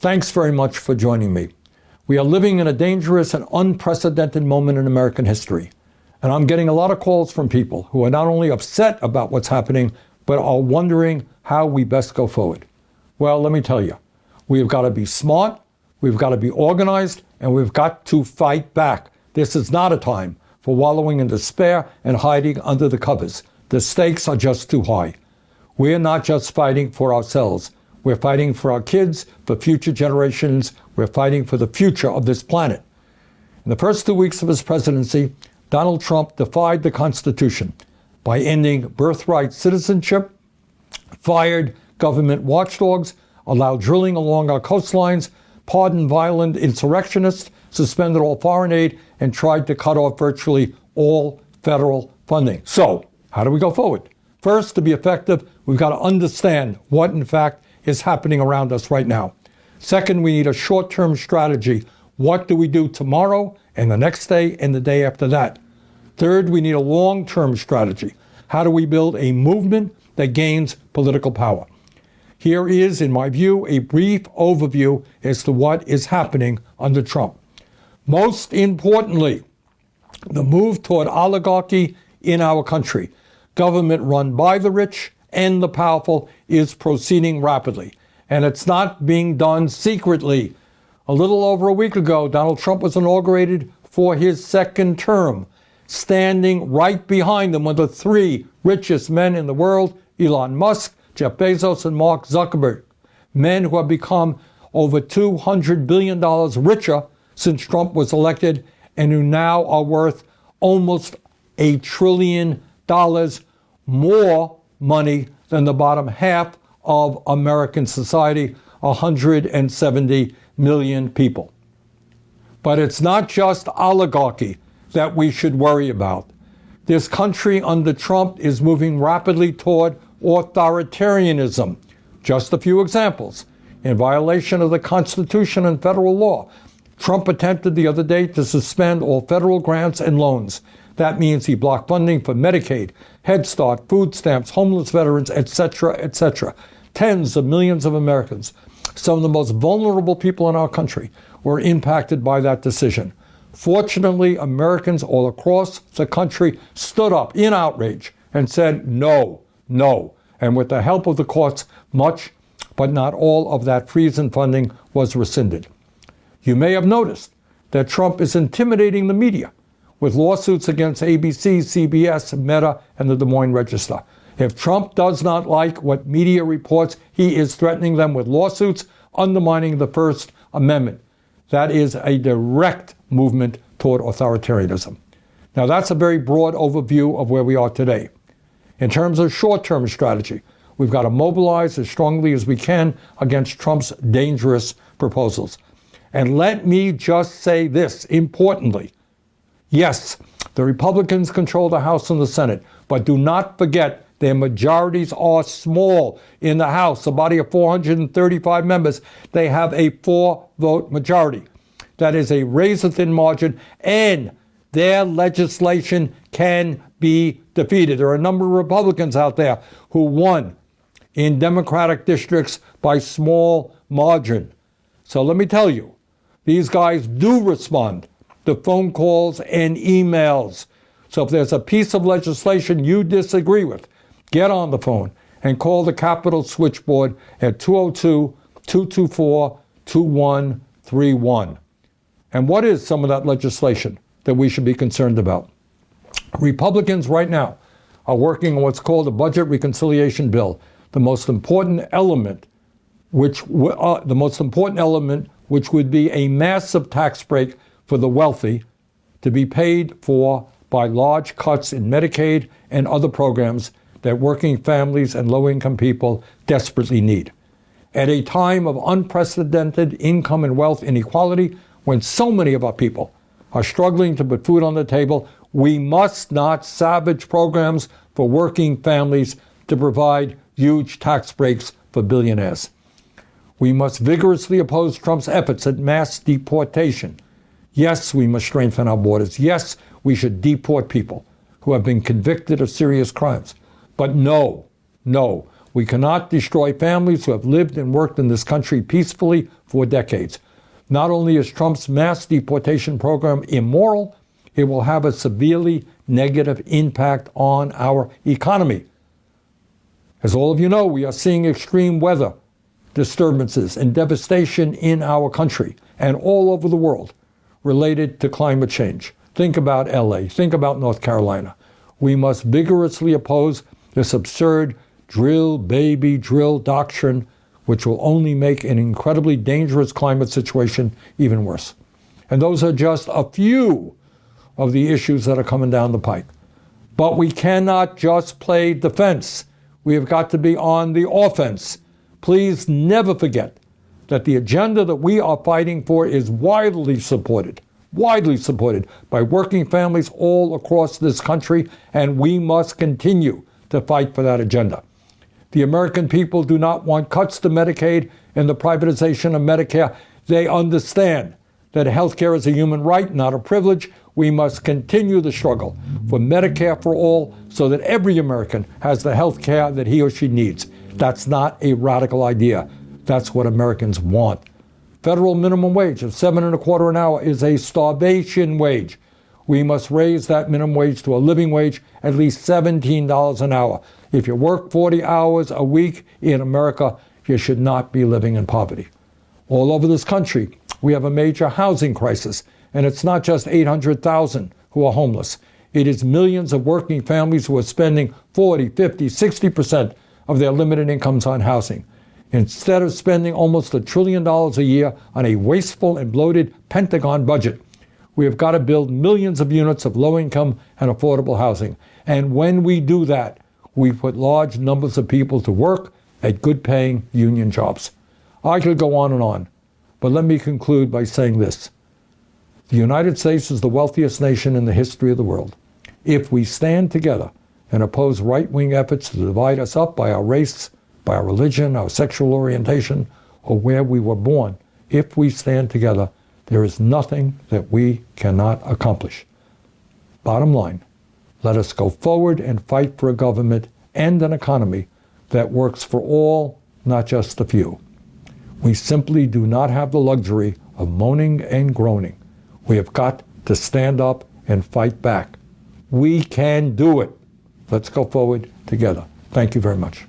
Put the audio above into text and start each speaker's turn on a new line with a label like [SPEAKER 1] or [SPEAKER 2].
[SPEAKER 1] Thanks very much for joining me. We are living in a dangerous and unprecedented moment in American history. And I'm getting a lot of calls from people who are not only upset about what's happening, but are wondering how we best go forward. Well, let me tell you, we've got to be smart, we've got to be organized, and we've got to fight back. This is not a time for wallowing in despair and hiding under the covers. The stakes are just too high. We're not just fighting for ourselves. We're fighting for our kids, for future generations. We're fighting for the future of this planet. In the first 2 weeks of his presidency, Donald Trump defied the Constitution by ending birthright citizenship, fired government watchdogs, allowed drilling along our coastlines, pardoned violent insurrectionists, suspended all foreign aid, and tried to cut off virtually all federal funding. So, how do we go forward? First, to be effective, we've got to understand what, in fact, is happening around us right now. Second, we need a short-term strategy. What do we do tomorrow and the next day and the day after that? Third, we need a long-term strategy. How do we build a movement that gains political power? Here is, in my view, a brief overview as to what is happening under Trump. Most importantly, the move toward oligarchy in our country, government run by the rich and the powerful, is proceeding rapidly. And it's not being done secretly. A little over a week ago, Donald Trump was inaugurated for his second term. Standing right behind him were the three richest men in the world, Elon Musk, Jeff Bezos, and Mark Zuckerberg. Men who have become over $200 billion richer since Trump was elected and who now are worth almost $1 trillion more money than the bottom half of American society, 170 million people. But it's not just oligarchy that we should worry about. This country under Trump is moving rapidly toward authoritarianism. Just a few examples. In violation of the Constitution and federal law, Trump attempted the other day to suspend all federal grants and loans. That means he blocked funding for Medicaid, Head Start, food stamps, homeless veterans, etc., etc. Tens of millions of Americans, some of the most vulnerable people in our country, were impacted by that decision. Fortunately, Americans all across the country stood up in outrage and said, no, no. And with the help of the courts, much, but not all of that freeze in funding was rescinded. You may have noticed that Trump is intimidating the media with lawsuits against ABC, CBS, Meta, and the Des Moines Register. If Trump does not like what media reports, he is threatening them with lawsuits, undermining the First Amendment. That is a direct movement toward authoritarianism. Now, that's a very broad overview of where we are today. In terms of short-term strategy, we've got to mobilize as strongly as we can against Trump's dangerous proposals. And let me just say this, importantly. Yes, the Republicans control the House and the Senate, but do not forget their majorities are small. In the House, a body of 435 members, they have a 4-vote majority. That is a razor-thin margin, and their legislation can be defeated. There are a number of Republicans out there who won in Democratic districts by small margin. So let me tell you, these guys do respond to phone calls and emails. So if there's a piece of legislation you disagree with, get on the phone and call the Capitol switchboard at 202-224-2131. And what is some of that legislation that we should be concerned about? Republicans right now are working on what's called a budget reconciliation bill. The most important element, which would be a massive tax break for the wealthy, to be paid for by large cuts in Medicaid and other programs that working families and low-income people desperately need. At a time of unprecedented income and wealth inequality, when so many of our people are struggling to put food on the table, we must not savage programs for working families to provide huge tax breaks for billionaires. We must vigorously oppose Trump's efforts at mass deportation. Yes, we must strengthen our borders. Yes, we should deport people who have been convicted of serious crimes. But no, We cannot destroy families who have lived and worked in this country peacefully for decades. Not only is Trump's mass deportation program immoral, it will have a severely negative impact on our economy. As all of you know, we are seeing extreme weather disturbances and devastation in our country and all over the world related to climate change. Think about LA, think about North Carolina. We must vigorously oppose this absurd drill, baby, drill doctrine, which will only make an incredibly dangerous climate situation even worse. And those are just a few of the issues that are coming down the pike. But we cannot just play defense. We have got to be on the offense. Please never forget that the agenda that we are fighting for is widely supported by working families all across this country, and we must continue to fight for that agenda. The American people do not want cuts to Medicaid and the privatization of Medicare. They understand that health care is a human right, not a privilege. We must continue the struggle for Medicare for all so that every American has the health care that he or she needs. That's not a radical idea. That's what Americans want. Federal minimum wage of $7.25 an hour is a starvation wage. We must raise that minimum wage to a living wage, at least $17 an hour. If you work 40 hours a week in America, you should not be living in poverty. All over this country, we have a major housing crisis, and it's not just 800,000 who are homeless. It is millions of working families who are spending 40, 50, 60% of their limited incomes on housing. Instead of spending almost $1 trillion a year on a wasteful and bloated Pentagon budget, we have got to build millions of units of low-income and affordable housing. And when we do that, we put large numbers of people to work at good-paying union jobs. I could go on, but let me conclude by saying this. The United States is the wealthiest nation in the history of the world. If we stand together and oppose right-wing efforts to divide us up by our race, by our religion, our sexual orientation, or where we were born, if we stand together, there is nothing that we cannot accomplish. Bottom line, let us go forward and fight for a government and an economy that works for all, not just a few. We simply do not have the luxury of moaning and groaning. We have got to stand up and fight back. We can do it. Let's go forward together. Thank you very much.